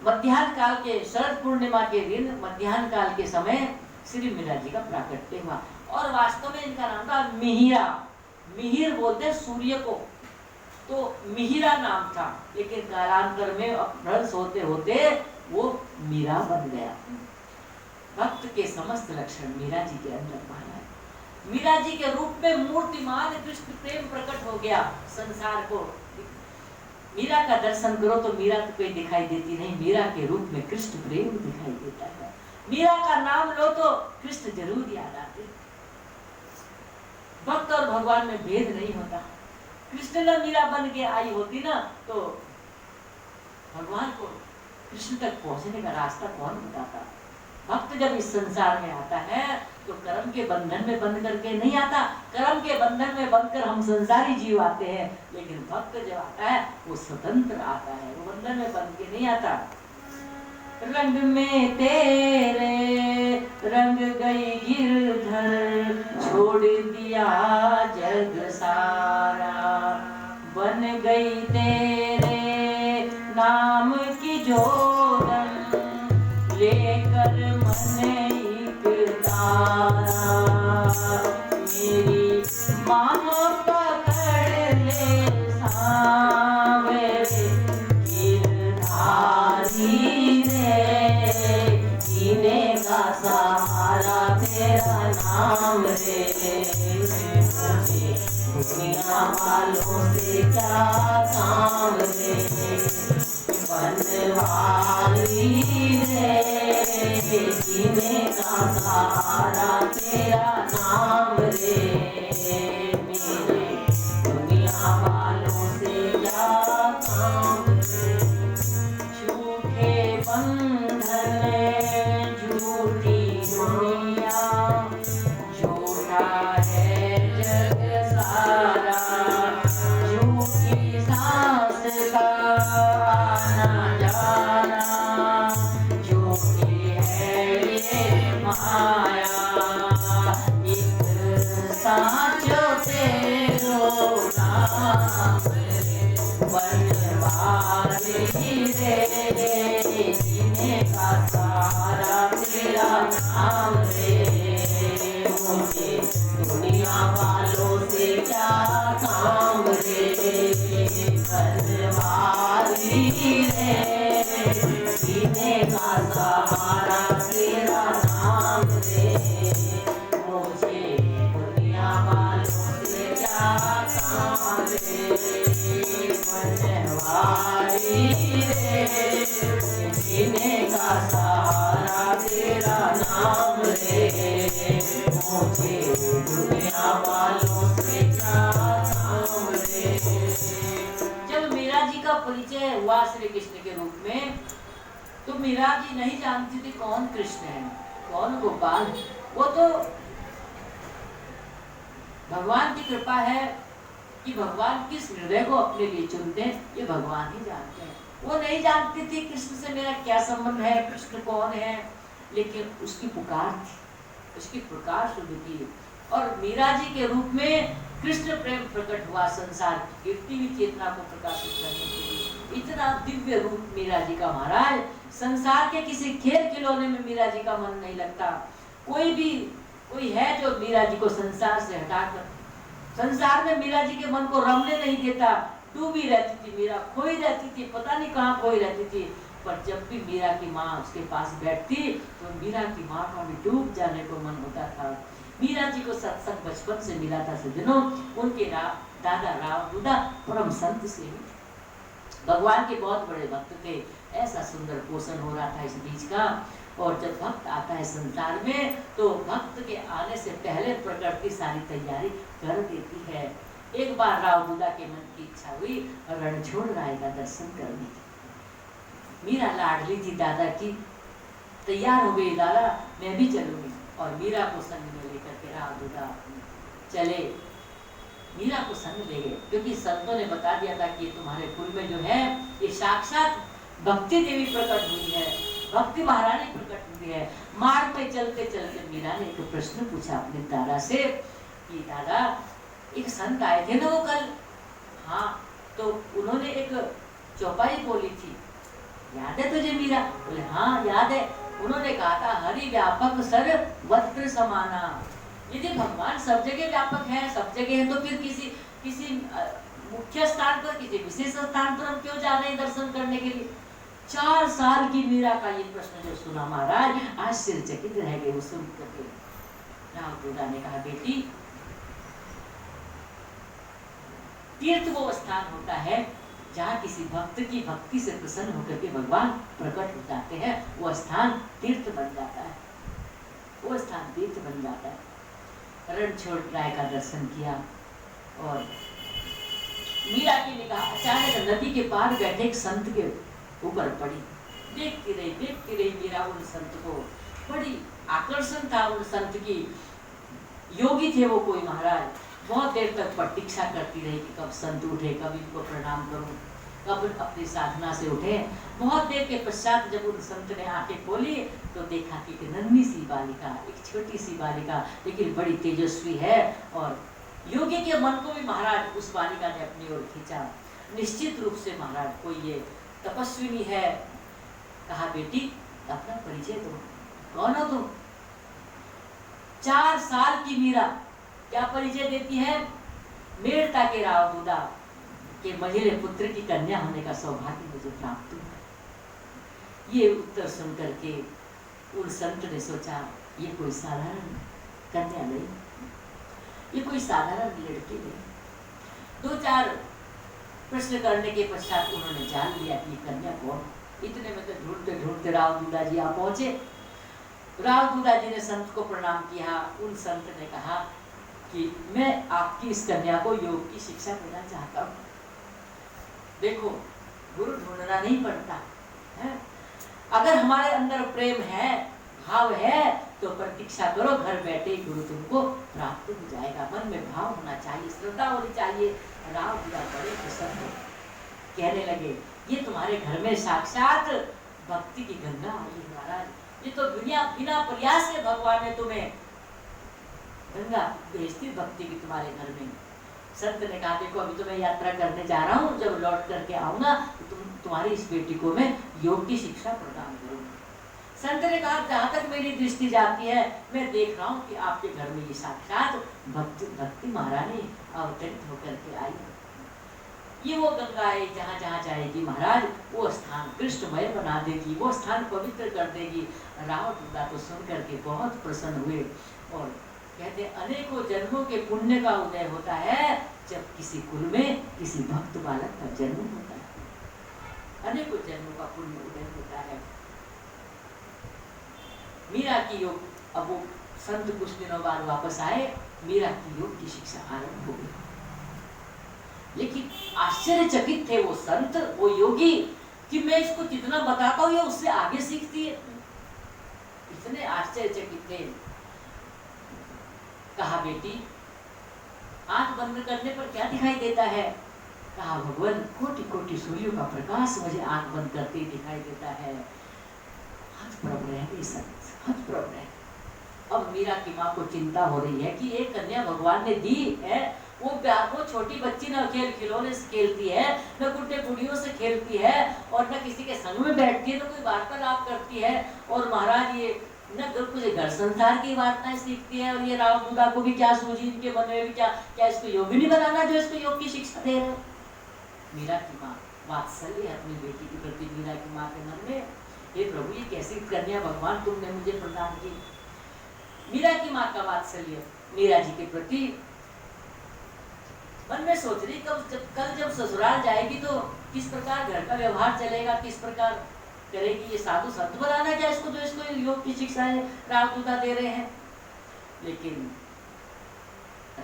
मध्याह्न काल के शरद पूर्णिमा के दिन, मध्याह्न काल के समय श्री मीरा जी का प्राकट्य हुआ। और वास्तव में इनका नाम था मिहिरा। मिहिर बोलते सूर्य को, तो मिहिरा नाम था, लेकिन कालांतर में अपभ्रंश होते होते वो मीरा बन गया। भक्त के समस्त लक्षण मीरा जी के अंदर पाया है। मीरा जी के रूप में मूर्तिमान कृष्ण प्रेम प्रकट हो गया संसार को। मीरा का दर्शन करो तो मीरा तो कोई दिखाई देती नहीं, मीरा के रूप में कृष्ण प्रेम दिखाई देता है। मीरा का नाम लो तो कृष्ण जरूर याद आते। भक्त और भगवान में भेद नहीं होता। कृष्ण न मीरा बन के आई होती ना तो भगवान को कृष्ण तक पहुंचने का रास्ता कौन बताता। भक्त जब इस संसार में आता है तो कर्म के बंधन में बंध करके नहीं आता। कर्म के बंधन में बंधकर हम संसारी जीव आते हैं, लेकिन भक्त जब आता है वो स्वतंत्र आता है, वो बंधन में बंध के नहीं आता। रंग में तेरे रंग गई गिरधर, छोड़ दिया जग सारा, बन गई तेरे नाम की जोड़न, लेकर मन एक तारा, मेरी मानो पकड़ ले सांवरे गिरधारी रे, जीने का सहारा तेरा नाम रे, मुझे दुनिया वालों से क्या काम रे, बनवारी रे, जीने का सहारा तेरा नाम रे, मेरे दुनिया वालों से क्या काम रे। झूठे बंधन झूठी दुनिया, झूठा है जग सारा, झूठी सांस का आना जाना, झूठी है ये माया, एक साँचो तेरो नाम रे, बनवारी रे, जीने का सहारा तेरा नाम रे, मुझे दुनिया वालों से क्या काम रे, बनवारी रे, जीने का सहारा तेरा नाम रे, मुझे दुनिया वालों से क्या काम रे, बनवारी रे, जीने का सहारा तेरा नाम रे, मुझे दुनिया वालों से क्या काम रे। जब मीरा जी का परिचय हुआ श्री कृष्ण के रूप में, तो मीरा जी नहीं जानती थी कौन कृष्ण है, कौन गोपाल है। वो तो भगवान की कृपा है कि भगवान किस हृदय को अपने लिए चुनते हैं, ये भगवान ही जानते हैं। वो नहीं जानती थी कृष्ण से मेरा क्या संबंध है, कृष्ण कौन है, लेकिन उसकी पुकार थी, उसकी प्रकाश थी। और मीरा जी के रूप में कृष्ण प्रेम प्रकट हुआ संसार की कीर्ति भी चेतना को प्रकाशित करने के लिए। इतना दिव्य रूप मीरा जी का महाराज, संसार के किसी खेल खिलौने में मीरा जी का मन नहीं लगता। कोई है जो मीरा जी को संसार से हटाकर संसार में मीरा जी के मन को रमने नहीं देता। डूबी रहती थी मीरा, खोई रहती थी, पता नहीं कहाँ खोई रहती थी। पर जब भी मीरा की माँ उसके पास बैठती तो मीरा की माँ का भी डूब जाने को मन होता था। मीरा जी को सत्संग बचपन से मिला था सज्जनों। उनके दादा रावदूदा परम संत से भगवान के बहुत बड़े भक्त थे। ऐसा सुंदर पोषण हो रहा था इस बीच का। और जब भक्त आता है संसार में तो भक्त के आने से पहले प्रकृति सारी तैयारी कर देती है। एक बार रावदूदा के मन की इच्छा हुई रणछोड़ राय का दर्शन करने की। मीरा लाडली थी दादा की, तैयार हो गई, दादा मैं भी चलूंगी। और मीरा को संग में लेकर के रावदूदा चले। मीरा को संग ले गए क्योंकि संतों ने बता दिया था कि तुम्हारे कुल में जो है ये साक्षात भक्ति देवी प्रकट हुई है, भक्ति महारानी प्रकट हुई है। मार्ग में चलते चलते मीरा ने एक प्रश्न पूछा अपने दादा से कि दादा एक संत आए थे ना वो कल। हाँ, तो उन्होंने एक चौपाई बोली थी, याद है तुझे मीरा? बोले हाँ याद है। उन्होंने कहा था हरि व्यापक सर वस्त्र समाना। यदि भगवान सब जगह व्यापक है, सब जगह है, तो फिर किसी मुख्य स्थान पर, किसी विशेष स्थान पर हम क्यों जा रहे हैं दर्शन करने के लिए? 4 साल की मीरा का ये प्रश्न जो सुना महाराज, आश्चर्यचकित रह गए वो सुन करके। राव दूधा ने कहा, बेटी तीर्थ वो स्थान होता है जहाँ किसी भक्त की भक्ति से प्रसन्न होकर के भगवान प्रकट हो जाते हैं, वो स्थान तीर्थ बन जाता है, वो स्थान तीर्थ बन जाता है। रणछोड़ राय का दर्शन किया और मीरा की निगाह अचानक नदी के पार बैठे एक संत के ऊपर पड़ी। देखती रही मीरा उन संत को, बड़ी आकर्षण था उन संत की। योगी थे वो कोई महाराज, बहुत देर तक प्रतीक्षा करती रही कि कब संत उठे, कब इनको प्रणाम करूं, कब अपनी साधना से उठे। बहुत देर के पश्चात जब उन संत ने आंखें खोली तो देखा कि एक नन्ही सी बालिका, एक छोटी सी बालिका, लेकिन बड़ी तेजस्वी है। और योगी के मन को भी महाराज उस बालिका ने अपनी ओर खींचा। निश्चित रूप से महाराज कोई ये तपस्विनी है। कहा, बेटी अपना परिचय दो, कौन हो तुम? 4 साल की मीरा क्या परिचय देती है? मेड़ता के राव दूधा के मझिले पुत्र की कन्या होने का सौभाग्य मुझे प्राप्त हुआ। ये उत्तर सुन करके उन संत ने सोचा, ये कोई साधारण कन्या नहीं, ये कोई साधारण लड़की नहीं। 2-4 प्रश्न करने के पश्चात उन्होंने जान लिया कि कन्या कौन। इतने में तो ढूंढते ढूंढते राव दूधा जी आ पहुंचे। राव दूधा जी ने संत को प्रणाम किया। उन संत ने कहा कि मैं आपकी इस कन्या को योग की शिक्षा देना चाहता हूँ। देखो, गुरु ढूंढना नहीं पड़ता है, अगर हमारे अंदर प्रेम है, भाव है, तो प्रतीक्षा करो, घर बैठे गुरु तुमको प्राप्त हो जाएगा। मन में भाव होना चाहिए, श्रद्धा होनी चाहिए। राव दूधा बड़े प्रसन्न कहने लगे, ये तुम्हारे घर में साक्षात भक्ति की गंगा आई महाराज, ये तो बिना प्रयास के भगवान ने तुम्हें गंगा भेजती भक्ति की तुम्हारे घर में। संत ने कहा, देखो अभी तो मैं यात्रा करने जा रहा हूँ, जब लौट करके आऊंगा तो तुम्हारी इस बेटी को मैं योग की शिक्षा प्रदान करूंगा। संत ने कहा, जहाँ तक मेरी दृष्टि जाती है, मैं देख रहा हूँ कि आपके घर में ये साक्षात भक्ति महारानी अवतरित होकर के आई। ये वो गंगा है, जहाँ जहाँ जाएगी महाराज वो स्थान कृष्णमय बना देगी, वो स्थान पवित्र कर देगी। राव दूधा को सुन करके बहुत प्रसन्न हुए और कहते, अनेकों जन्मों के पुण्य का उदय होता है जब किसी कुल में किसी भक्त बालक का जन्म होता है। अनेकों जन्मों का पुण्य उदय होता है। मीरा की योग, अब वो संत कुछ दिनों बाद वापस आए, मीरा की योग की शिक्षा आरंभ हो गई। लेकिन आश्चर्यचकित थे वो संत, वो योगी, कि मैं इसको जितना बताता हूँ ये उससे आगे सीखती है। इतने आश्चर्यचकित थे। कहा, बेटी आंख बंद करने पर क्या दिखाई देता है? कहा, भगवान कोटि कोटि सूर्यों का प्रकाश मुझे आंख बंद करते ही दिखाई देता है। हतप्रभ रहे संत, हतप्रभ रहे। अब मीरा की माँ को चिंता हो रही है कि एक कन्या भगवान ने दी है, वो छोटी बच्ची न खेल खिलौने से खेलती है, न गुड्डे गुड़ियों से खेलती है, और न किसी के संग में बैठती है, न कोई वार्तालाप करती है। और महाराज ये न कुछ घर संसार की वार्ताएं सीखती है। और ये राव दूधा को भी क्या सूझी, इनके मन में भी क्या इसको योगिनी बनाना जो इसको योग की शिक्षा दे रहे। मीरा की माँ वात्सल्य अपनी बेटी के प्रति, मीरा की माँ के मन में, हे प्रभु ये कैसी कन्या भगवान तुमने मुझे प्रदान की। मीरा की माँ का वात्सल्य मीरा जी के प्रति। मन में सोच रही, कल जब ससुराल जाएगी तो किस प्रकार घर का व्यवहार चलेगा, किस प्रकार करेगी। ये साधु संत बनाना क्या इसको, जो इसको योग की शिक्षा है राव दूधा दे रहे हैं। लेकिन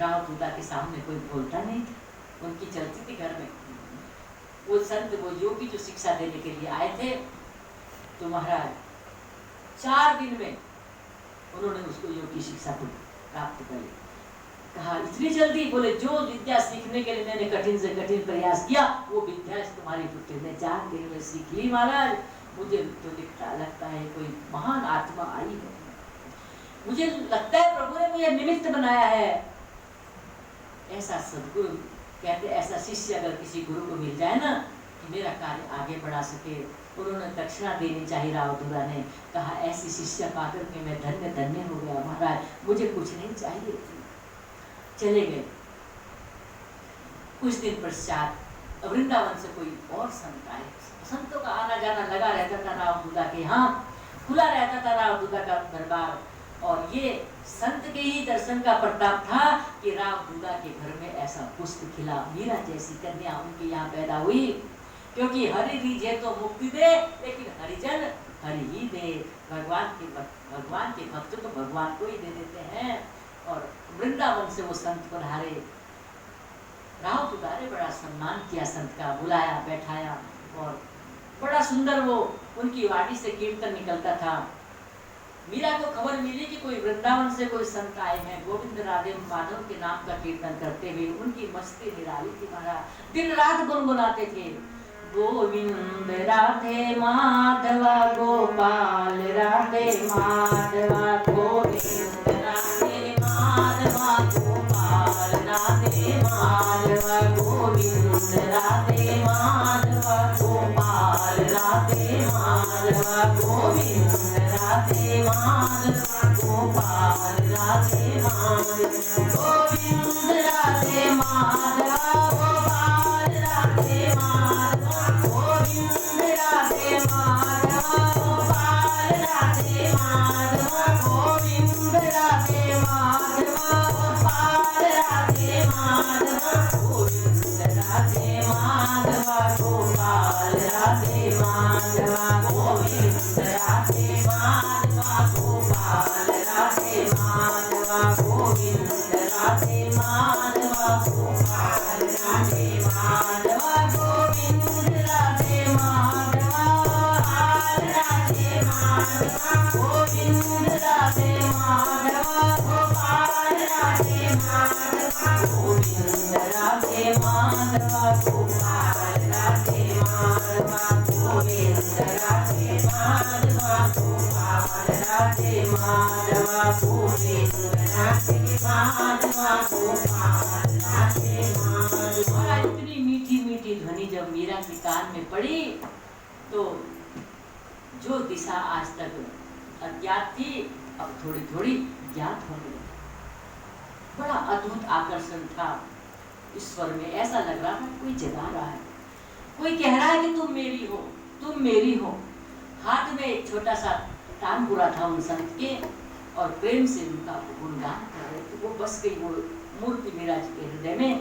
राव दूधा के सामने कोई बोलता नहीं था। उनकी चलती थी घर में। वो संत, वो योगी जो शिक्षा देने के लिए आए थे, तो महाराज 4 दिन में उन्होंने उसको योग की शिक्षा प्राप्त कर ली। कहा, इतनी जल्दी? बोले, जो विद्या सीखने के लिए मैंने कठिन से कठिन प्रयास किया, वो विद्या तुम्हारी पुत्री ने 4 दिन में सीख ली महाराज। मुझे तो लगता है कोई महान आत्मा आई है, मुझे लगता है प्रभु ने मुझे निमित्त बनाया है। ऐसा सदगुरु कहते, ऐसा शिष्य अगर किसी गुरु को मिल जाए ना, कि मेरा कार्य आगे बढ़ा सके। उन्होंने दक्षिणा देनी चाहिए। राव दूधा ने कहा, ऐसी शिष्य पाकर के मैं धन्य धन्य हो गया महाराज, मुझे कुछ नहीं चाहिए। चले गए। कुछ दिन पश्चात वृंदावन से कोई और संत आए। संतों का आना जाना लगा रहता था, राव दूल्हा के यहाँ खुला रहता था राव दूल्हा का दरबार। और ये संत के ही दर्शन का प्रताप था कि राव दूल्हा के घर में ऐसा पुष्प खिला। मीरा जैसी कन्या उनके यहाँ पैदा हुई, क्योंकि हरि रीझे तो मुक्ति दे, लेकिन हरिजन हरि ही दे। भगवान के भक्त तो भगवान को ही दे देते हैं। और वृंदावन से वो संत पधारे, राव दूल्हा ने बड़ा सम्मान किया, संत का बुलाया, बैठाया, और बड़ा सुंदर वो उनकी वाणी से कीर्तन निकलता था। मीरा को खबर मिली कि कोई वृंदावन से कोई संत आए हैं, गोविंद राधे माधव के नाम का कीर्तन करते हुए। उनकी मस्ती निराली थी महाराज, दिन रात गुनगुनाते थे, गोविंद राधे माधवा गोपाल राधे माधवा, गोविंद राधे माधवा गोपाल राधे माधवा, गोविंद राधे माधवा गोपाल राधे माधवा, गोविंद राधे माधवा गोपाल राधे माधवा, गोविंद राधे माधवा गोपाल राधे माधवा, गोविंद राधे माधवा गोपाल राधे माधवा, गोविंद राधे माधवा गोपाल राधे माधवा, गोविंद राधे माधवा गोपाल राधे माधवा, गोविंद राधे माधवा गोपाल राधे माधवा, गोविंद राधे माधवा गोपाल राधे माधवा, गोविंद राधे माधवा गोपाल राधे माधवा, गोविंद राधे माधवा गोपाल राधे माधवा, गोविंद राधे माधवा गोपाल राधे माधवा, गोविंद राधे माधवा गोपाल राधे माधवा, गोविंद राधे माधवा गोपाल राधे माधवा। इतनी मीठी मीठी ध्वनि जब मीरा के कान में पड़ी तो जो दिशा आज तक अज्ञात थी अब थोड़ी थोड़ी ज्ञात होने लगी। बड़ा अद्भुत आकर्षण था इस स्वर में, ऐसा लग रहा था कोई जगा रहा है, कोई कह रहा है कि तुम मेरी हो, तुम मेरी हो। हाथ में एक छोटा सा तानपुरा था उन संत के, और प्रेम से उनका गुणगान कर रहे थे। वो बस गई वो मूर्ति मीरा जी के हृदय में।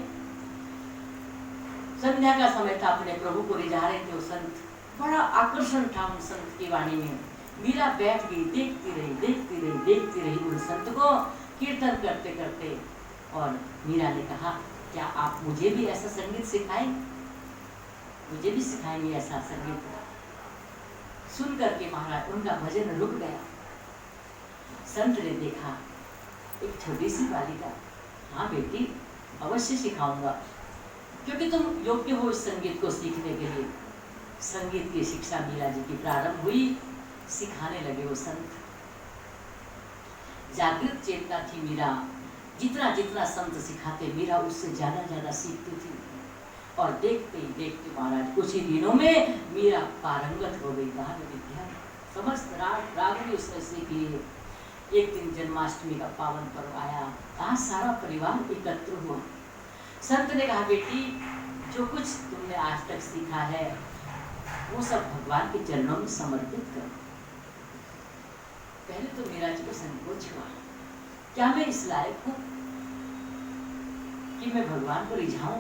संध्या का समय था, अपने प्रभु को रिझा रहे थे वो संत। बड़ा आकर्षण था उन संत की वाणी में। मीरा बैठ गई, देखती रही देखती रही देखती रही उन संत को कीर्तन करते करते। और मीरा ने कहा, क्या आप मुझे भी ऐसा संगीत सिखाएं, मुझे भी सिखाएंगे ऐसा संगीत। सुन करके महाराज उनका भजन रुक गया। संत ने देखा एक छोटी सी बालिका, हाँ बेटी अवश्य सिखाऊंगा, क्योंकि तुम योग्य हो इस संगीत को सीखने के लिए। संगीत की शिक्षा मीरा जी की प्रारंभ हुई, सिखाने लगे वो संत। जागृत चेतना थी मीरा, जितना जितना संत सिखाते मीरा उससे ज्यादा सीखती थी। और देखते ही देखते महाराज कुछ ही दिनों में मीरा पारंगत हो गई गान विद्या, समस्त राग भी उसने सीख लिए। एक दिन जन्माष्टमी का पावन पर्व आया, आज सारा परिवार एकत्र हुआ। संत ने कहा, बेटी जो कुछ तुमने आज तक सीखा है वो सब भगवान के चरणों में समर्पित करो। पहले तो मीरा जी को संकोच हुआ, क्या मैं इस लायक हूँ कि मैं भगवान को रिझाऊं,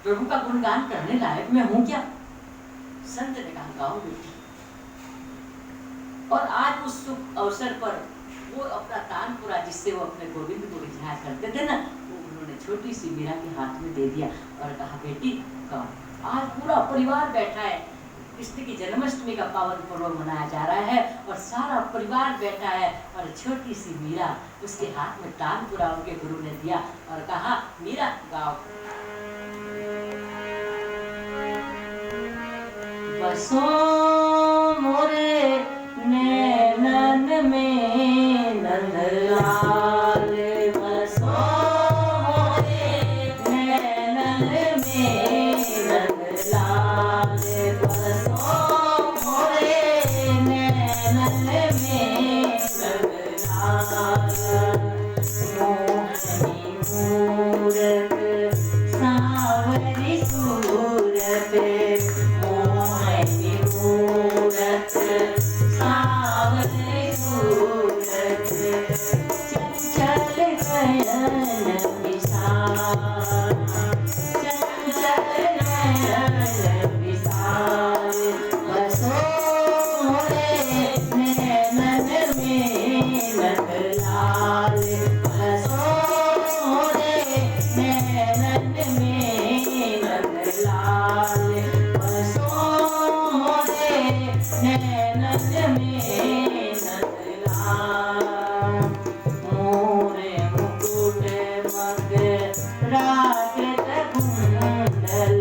प्रभु का गुणगान करने लायक मैं हूं क्या? संत ने कहा, गाओ बेटी। और आज उस शुभ अवसर पर वो अपना तानपुरा जिससे वो अपने गोविंद को रिझाया करते थे ना, वो उन्होंने छोटी सी मीरा के हाथ में दे दिया और कहा, बेटी गाओ। आज पूरा परिवार बैठा है, कृष्ण की जन्माष्टमी का पावन पर्व मनाया जा रहा है और सारा परिवार बैठा है, और छोटी सी मीरा उसके हाथ में तानपुरा उनके गुरु ने दिया और कहा, मीरा गाओ। बसो मोरे नैनन में नंदलाल, बसो मोरे नैनन में नंदलाल, बसो मोरे नैनन में नंदलाल। मोहनी मूरत नैनन में नंदलाल मोरे मुकुट मकराकृत कुंडल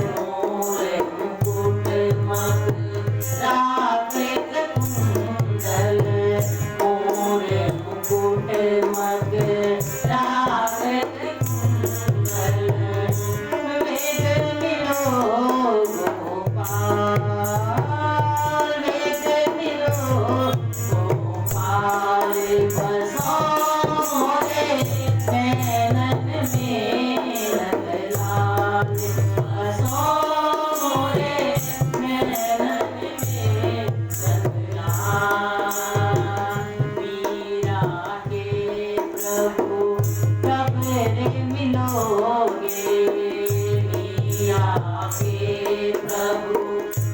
मोरे मुकुट मकराकृत कुंडल मोरे मुकुट मकराकृत कुंडल वेग मिलो गोपाल वेग मिलो गोपाल बसो मोरे नैनन में नंदलाल बसो मोरे नैनन में नंदलाल मीरा के प्रभु कब रे मिलोगे मीरा के प्रभु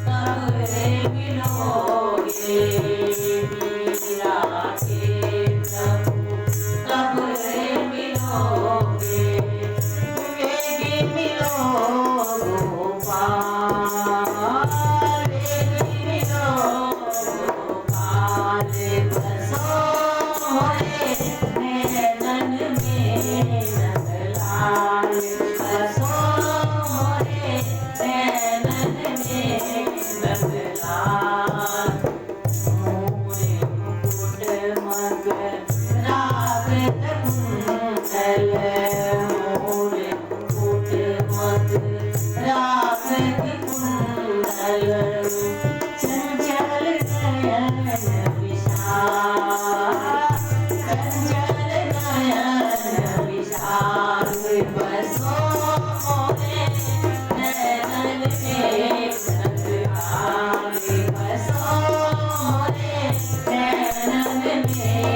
कब रे मिलोगे मीरा के प्रभु कब रे मिलोगे वेगी मिलो गोपाल वेगी मिलो गोपाल बसो मोरे नैनन में नंदलाल बसो मोरे नैनन में नंदलाल मोरे मुकुट मकराकृत कुंडल मोरे मुकुट मकराकृत कुंडल चंचल नयन विशाल चंचल नयन विशाल बसो मोरे नैनन में नंदलाल बसो मोरे नैनन में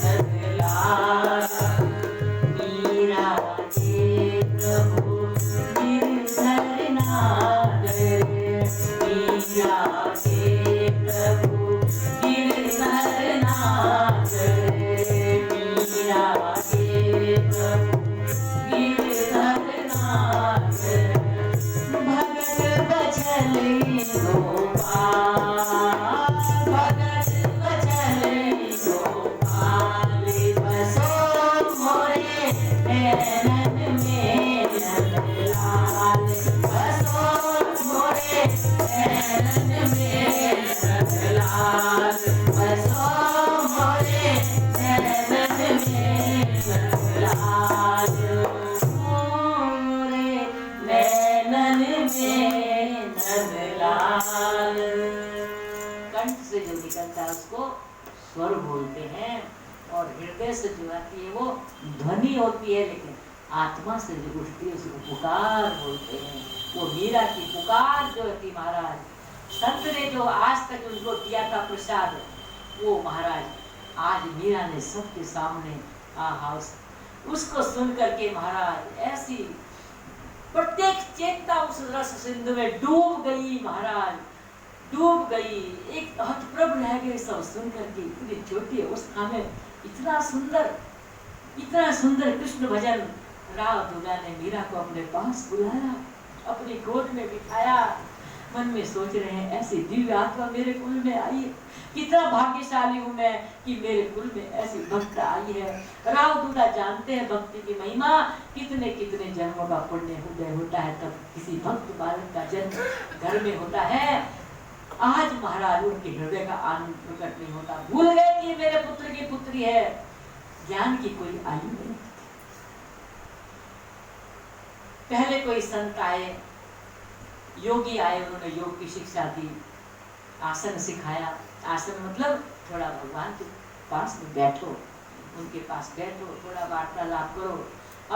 नंदलाल मीरा के प्रभु गिरधर नागर मीरा के प्रभु गिरधर नागर मीरा के प्रभु गिरधर नागर भगत बचल गोपाल भगत बचल गोपाल बसो मोरे नैनन में नंदलाल बसो मोरे नैनन में नंदलाल बसो मोरे नैनन में नंदलाल मोरे नैनन में नंदलाल। कंठ से जो निकलता है उसको स्वर बोलते हैं और हृदय से जो आती है वो ध्वनि होती है, लेकिन आत्मा से जो उठती है उसको पुकार बोलते हैं। वो मीरा की पुकार जो थी महाराज, संत ने जो आज तक उनको दिया था प्रसाद, वो महाराज आज मीरा ने सबके सामने उसको सुन करके महाराज ऐसी प्रत्येक चेतना उस रस सिंधु में डूब गई महाराज, डूब गई। एक हतप्रभ रह गए सब सुन करके। इतनी छोटी अवस्था में इतना सुंदर कृष्ण भजन। राव दुर्गा ने मीरा को अपने पास बुलाया, अपनी गोद में बिठाया, मन में सोच रहे हैं ऐसी दिव्य आत्मा मेरे कुल में आई है, कितना भाग्यशाली हूँ मैं कि मेरे कुल में ऐसी भक्त आई है। राव दुर्गा जानते हैं भक्ति की महिमा, कितने कितने जन्मों का पुण्य उदय होता है तब किसी भक्त बालक का जन्म घर में होता है। आज महाराज उनके हृदय का आनंद प्रकट नहीं होता, भूल गए कि मेरे पुत्र की पुत्री है। ज्ञान की कोई आयु नहीं। पहले कोई संत आए, योगी आए, उन्होंने योग की शिक्षा दी, आसन सिखाया। आसन मतलब थोड़ा भगवान के पास में बैठो, उनके पास बैठो, थोड़ा वार्तालाप करो।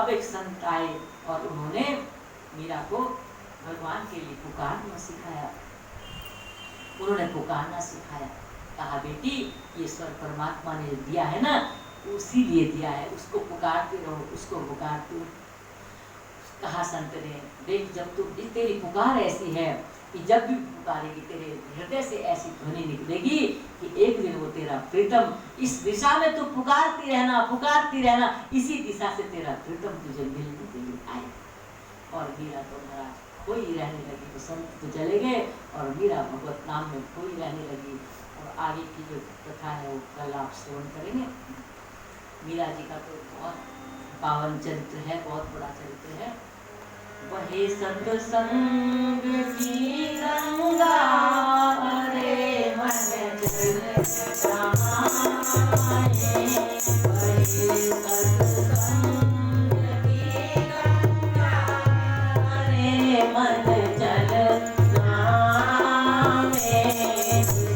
अब एक संत आए और उन्होंने मीरा को भगवान के लिए पुकारना सिखाया। उन्होंने पुकारना सिखाया, कहा बेटी ये स्वर परमात्मा ने दिया है ना, उसी लिए दिया है, उसको पुकारते रहो, उसको पुकारते रहो। कहा संत ने, देख जब तू तेरी पुकार ऐसी है कि जब भी पुकारेगी तेरे हृदय से ऐसी ध्वनि निकलेगी कि एक दिन वो तेरा प्रीतम इस दिशा में तू पुकारती रहना, इसी दिशा से तेरा प्रीतम तुझे मिलने के लिए आए। और मीरा तो महाराज खोई रहने लगी। तो संत तो चले गए और मीरा भगवत नाम में खोई रहने लगी। और आगे की जो कथा है वो कल आप श्रवण करेंगे। मीरा जी का तो बहुत पावन चरित्र है, बहुत बड़ा चरित्र है। वही सत्संग की गंगा रे मन जल जाए, वही सत्संग की गंगा रे मन जल जाए,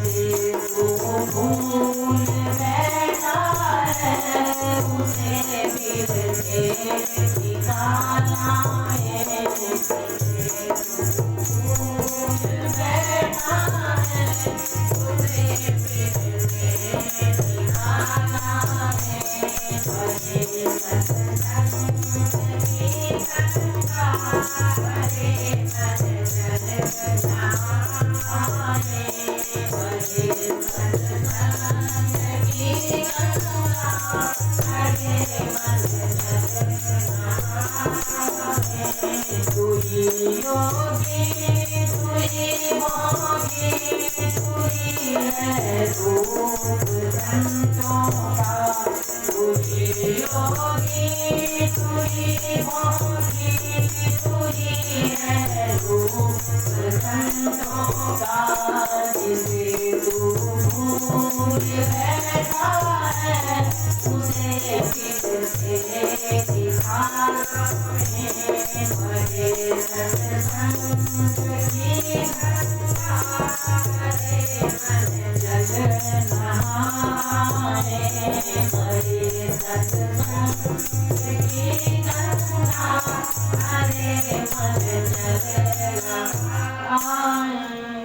जिसको भूल बैठा है उसे फिर से निकाला है,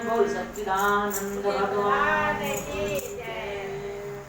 बोल सच्चिदानंद भगवान